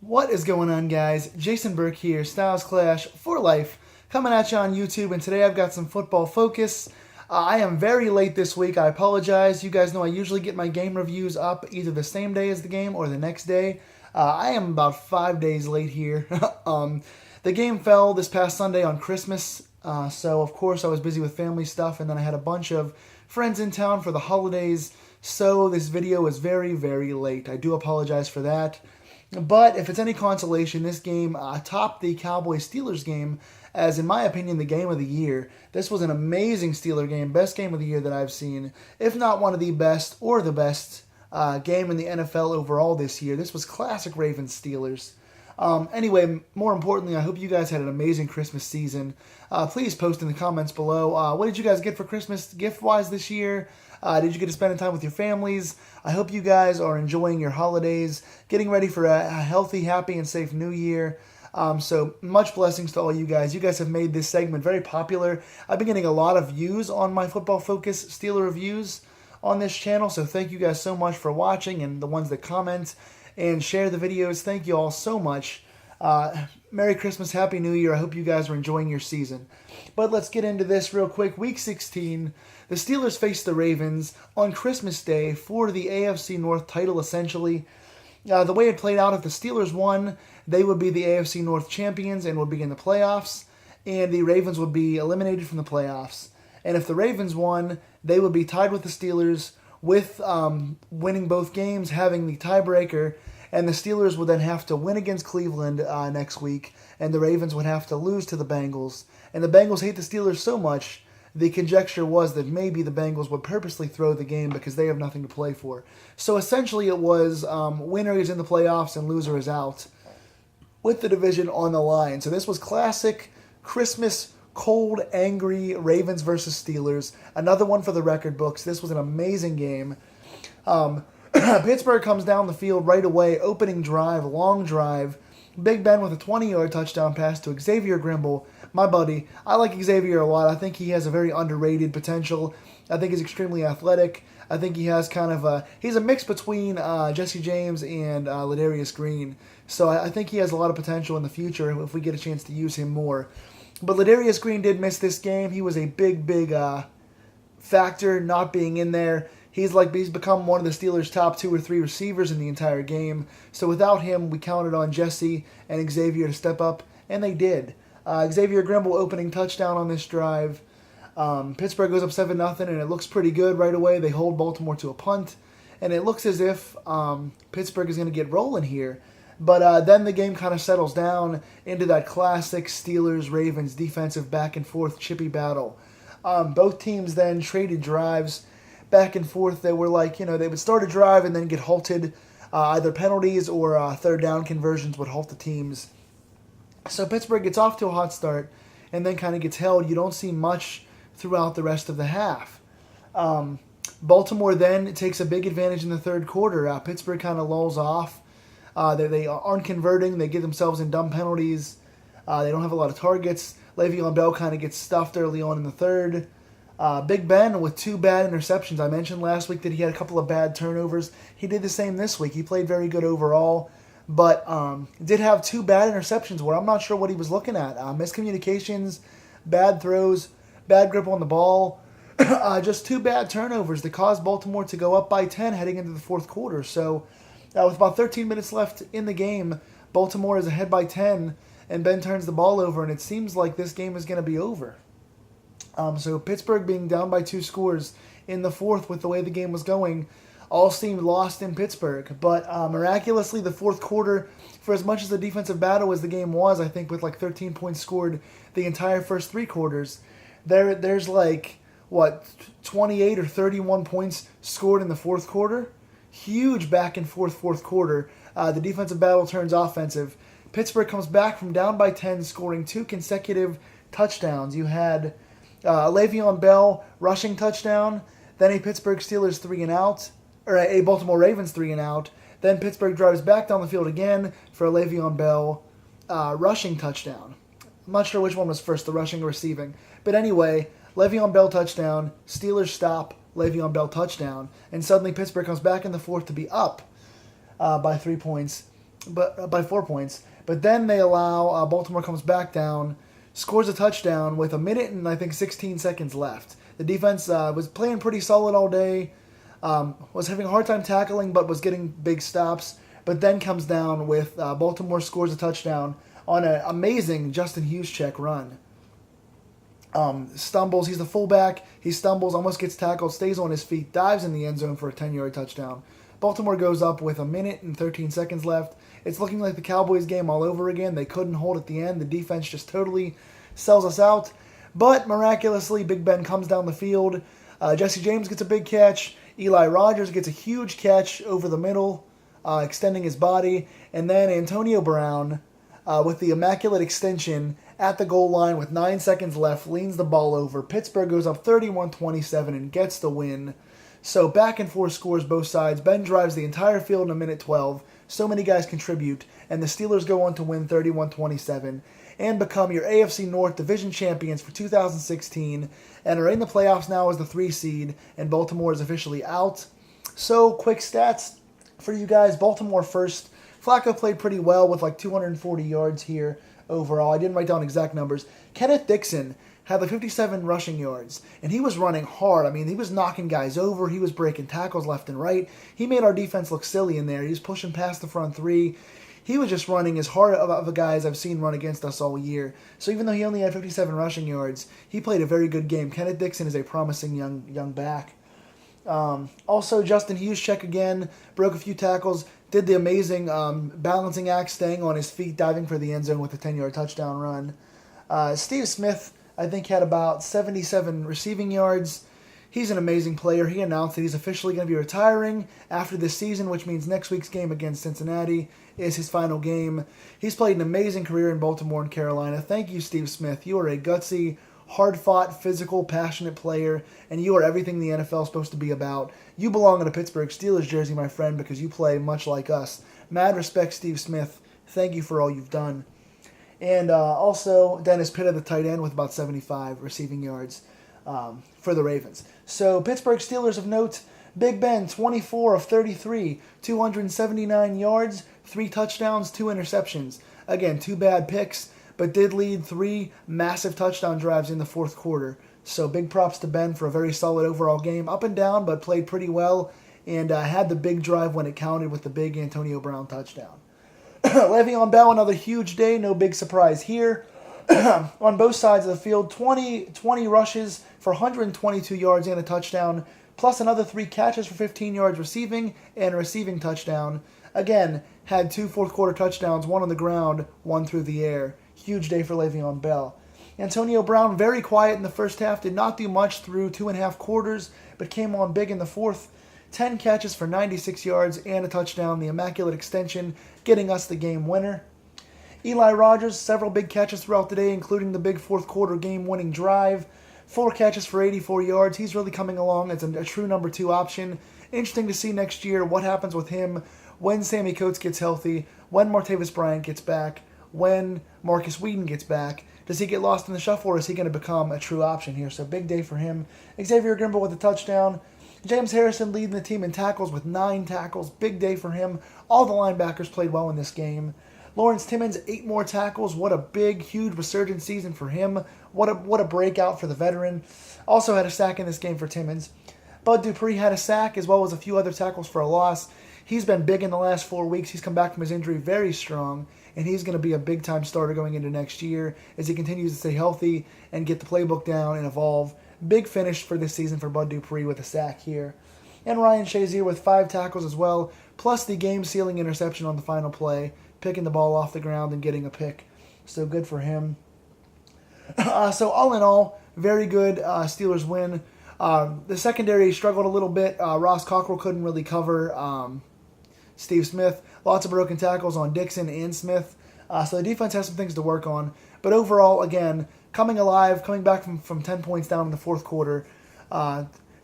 What is going on, guys? Jason Burke here, Styles Clash for Life, coming at you on YouTube, and today I've got some football focus. I am very late this week. I apologize. You guys know I usually get my game reviews up either the same day as the game or the next day. I am about 5 days late here. The game fell this past Sunday on Christmas, so of course I was busy with family stuff, and then I had a bunch of friends in town for the holidays, so this video is very, very late. I do apologize for that. But if it's any consolation, this game topped the Cowboys-Steelers game as, in my opinion, the game of the year. This was an amazing Steeler game, best game of the year that I've seen, if not one of the best or the best game in the NFL overall this year. This was classic Ravens-Steelers. Anyway, more importantly, I hope you guys had an amazing Christmas season. Please post in the comments below. What did you guys get for Christmas gift-wise this year? Did you get to spend time with your families? I hope you guys are enjoying your holidays, getting ready for a healthy, happy, and safe new year. So much blessings to all you guys. You guys have made this segment very popular. I've been getting a lot of views on my Football Focus Steeler reviews on this channel, so thank you guys so much for watching, and the ones that comment and share the videos. Thank you all so much. Merry Christmas, Happy New Year. I hope you guys are enjoying your season. But let's get into this real quick. Week 16, the Steelers faced the Ravens on Christmas Day for the AFC North title, essentially. The way it played out, if the Steelers won, they would be the AFC North champions and would be in the playoffs, and the Ravens would be eliminated from the playoffs. And if the Ravens won, they would be tied with the Steelers with winning both games, having the tiebreaker, and the Steelers would then have to win against Cleveland next week, and the Ravens would have to lose to the Bengals. And the Bengals hate the Steelers so much, the conjecture was that maybe the Bengals would purposely throw the game because they have nothing to play for. So essentially it was winner is in the playoffs and loser is out, with the division on the line. So this was classic Christmas, cold, angry Ravens versus Steelers. Another one for the record books. This was an amazing game. Pittsburgh comes down the field right away, opening drive, long drive. Big Ben with a 20-yard touchdown pass to Xavier Grimble, my buddy. I like Xavier a lot. I think he has a very underrated potential. I think he's extremely athletic. I think he has kind of he's a mix between Jesse James and Ladarius Green. So I think he has a lot of potential in the future if we get a chance to use him more. But Ladarius Green did miss this game. He was a big factor not being in there. He's become one of the Steelers' top 2 or 3 receivers in the entire game. So without him, we counted on Jesse and Xavier to step up, and they did. Xavier Grimble opening touchdown on this drive. Pittsburgh goes up 7-0, and it looks pretty good right away. They hold Baltimore to a punt, and it looks as if Pittsburgh is going to get rolling here. But then the game kind of settles down into that classic Steelers-Ravens defensive back-and-forth chippy battle. Both teams then traded drives back and forth. They were they would start a drive and then get halted. Either penalties or third down conversions would halt the teams. So Pittsburgh gets off to a hot start and then kind of gets held. You don't see much throughout the rest of the half. Baltimore then takes a big advantage in the third quarter. Pittsburgh kind of lulls off. They aren't converting. They get themselves in dumb penalties. They don't have a lot of targets. Le'Veon Bell kind of gets stuffed early on in the third. Big Ben with 2 bad interceptions. I mentioned last week that he had a couple of bad turnovers. He did the same this week. He played very good overall, but did have 2 bad interceptions where I'm not sure what he was looking at. Miscommunications, bad throws, bad grip on the ball. Just 2 bad turnovers that caused Baltimore to go up by 10 heading into the fourth quarter. So with about 13 minutes left in the game, Baltimore is ahead by 10, and Ben turns the ball over, and it seems like this game is going to be over. So Pittsburgh being down by 2 scores in the fourth with the way the game was going all seemed lost in Pittsburgh. But miraculously, the fourth quarter, for as much as the defensive battle as the game was, I think with 13 points scored the entire first 3 quarters, there's 28 or 31 points scored in the fourth quarter. Huge back and forth fourth quarter. The defensive battle turns offensive. Pittsburgh comes back from down by 10, scoring 2 consecutive touchdowns. You had Le'Veon Bell rushing touchdown, then a Pittsburgh Steelers 3-and-out, or a Baltimore Ravens 3-and-out. Then Pittsburgh drives back down the field again for a Le'Veon Bell rushing touchdown. I'm not sure which one was first, the rushing or receiving. But anyway, Le'Veon Bell touchdown, Steelers stop, Le'Veon Bell touchdown, and suddenly Pittsburgh comes back in the fourth to be up by 3 points. but by 4 points. But then they allow Baltimore comes back down, scores a touchdown with a minute and I think 16 seconds left. The defense was playing pretty solid all day, was having a hard time tackling, but was getting big stops. But then comes down with Baltimore scores a touchdown on an amazing Justin Juszczyk run. Stumbles, he's the fullback, he stumbles, almost gets tackled, stays on his feet, dives in the end zone for a 10-yard touchdown. Baltimore goes up with a minute and 13 seconds left. It's looking like the Cowboys game all over again. They couldn't hold at the end. The defense just totally sells us out. But miraculously, Big Ben comes down the field. Jesse James gets a big catch. Eli Rogers gets a huge catch over the middle, extending his body. And then Antonio Brown, with the immaculate extension at the goal line with 9 seconds left, leans the ball over. Pittsburgh goes up 31-27 and gets the win. So back and forth scores both sides. Ben drives the entire field in a minute 12. So many guys contribute. And the Steelers go on to win 31-27 and become your AFC North Division champions for 2016 and are in the playoffs now as the 3 seed. And Baltimore is officially out. So quick stats for you guys. Baltimore first. Flacco played pretty well with like 240 yards here overall. I didn't write down exact numbers. Kenneth Dixon had like 57 rushing yards, and he was running hard. I mean, he was knocking guys over. He was breaking tackles left and right. He made our defense look silly in there. He was pushing past the front three. He was just running as hard of a guy as I've seen run against us all year. So even though he only had 57 rushing yards, he played a very good game. Kenneth Dixon is a promising young back. Also, Justin Juszczyk again broke a few tackles, did the amazing balancing act, staying on his feet, diving for the end zone with a 10-yard touchdown run. Steve Smith, I think, had about 77 receiving yards. He's an amazing player. He announced that he's officially going to be retiring after this season, which means next week's game against Cincinnati is his final game. He's played an amazing career in Baltimore and Carolina. Thank you, Steve Smith. You are a gutsy, hard-fought, physical, passionate player, and you are everything the NFL is supposed to be about. You belong in a Pittsburgh Steelers jersey, my friend, because you play much like us. Mad respect, Steve Smith. Thank you for all you've done. And also, Dennis Pitta, the tight end, with about 75 receiving yards for the Ravens. So, Pittsburgh Steelers of note, Big Ben, 24 of 33, 279 yards, 3 touchdowns, 2 interceptions. Again, 2 bad picks, but did lead 3 massive touchdown drives in the fourth quarter. So, big props to Ben for a very solid overall game. Up and down, but played pretty well, and had the big drive when it counted with the big Antonio Brown touchdown. Le'Veon Bell, another huge day. No big surprise here. On both sides of the field, 20 rushes for 122 yards and a touchdown, plus another 3 catches for 15 yards receiving and a receiving touchdown. Again, had 2 fourth-quarter touchdowns, 1 on the ground, 1 through the air. Huge day for Le'Veon Bell. Antonio Brown, very quiet in the first half, did not do much through 2.5 quarters, but came on big in the fourth. 10 catches for 96 yards and a touchdown, the immaculate extension, getting us the game winner. Eli Rogers, several big catches throughout the day, including the big fourth quarter game-winning drive. 4 catches for 84 yards. He's really coming along as a true number 2 option. Interesting to see next year what happens with him when Sammy Coates gets healthy, when Martavis Bryant gets back, when Marcus Whedon gets back. Does he get lost in the shuffle, or is he going to become a true option here? So big day for him. Xavier Grimble with a touchdown. James Harrison leading the team in tackles with 9 tackles. Big day for him. All the linebackers played well in this game. Lawrence Timmons, 8 more tackles. What a big, huge resurgent season for him. What a breakout for the veteran. Also had a sack in this game for Timmons. Bud Dupree had a sack as well as a few other tackles for a loss. He's been big in the last 4 weeks. He's come back from his injury very strong, and he's going to be a big-time starter going into next year as he continues to stay healthy and get the playbook down and evolve. Big finish for this season for Bud Dupree with a sack here. And Ryan Shazier with 5 tackles as well, plus the game-sealing interception on the final play, picking the ball off the ground and getting a pick. So good for him. So all in all, very good Steelers win. The secondary struggled a little bit. Ross Cockrell couldn't really cover Steve Smith. Lots of broken tackles on Dixon and Smith. So the defense has some things to work on. But overall, again, coming alive, coming back from 10 points down in the fourth quarter,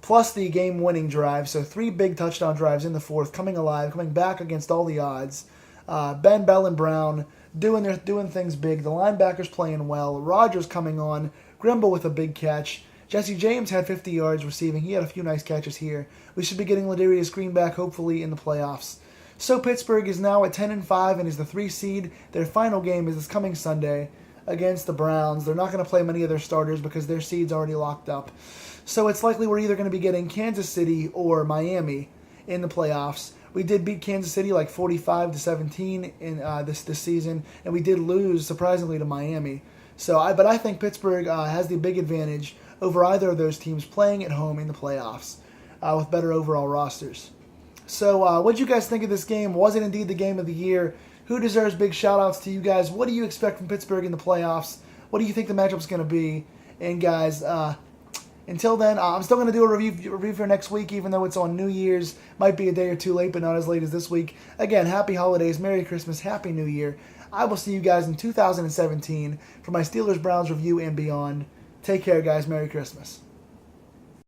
plus the game-winning drive. So 3 big touchdown drives in the fourth, coming alive, coming back against all the odds. Ben, Bell, and Brown doing things big. The linebackers playing well. Rogers coming on. Grimble with a big catch. Jesse James had 50 yards receiving. He had a few nice catches here. We should be getting Ladarius Green back, hopefully, in the playoffs. So Pittsburgh is now at 10-5 and is the 3 seed. Their final game is this coming Sunday against the Browns. They're not going to play many of their starters because their seed's already locked up. So it's likely we're either going to be getting Kansas City or Miami in the playoffs. We did beat Kansas City like 45-17 in this season, and we did lose surprisingly to Miami. But I think Pittsburgh has the big advantage over either of those teams playing at home in the playoffs with better overall rosters. So what did you guys think of this game? Was it indeed the game of the year? Who deserves big shout-outs to you guys? What do you expect from Pittsburgh in the playoffs? What do you think the matchup's going to be? And guys, until then, I'm still going to do a review for next week, even though it's on New Year's. Might be a day or two late, but not as late as this week. Again, happy holidays, Merry Christmas, Happy New Year. I will see you guys in 2017 for my Steelers-Browns review and beyond. Take care, guys. Merry Christmas.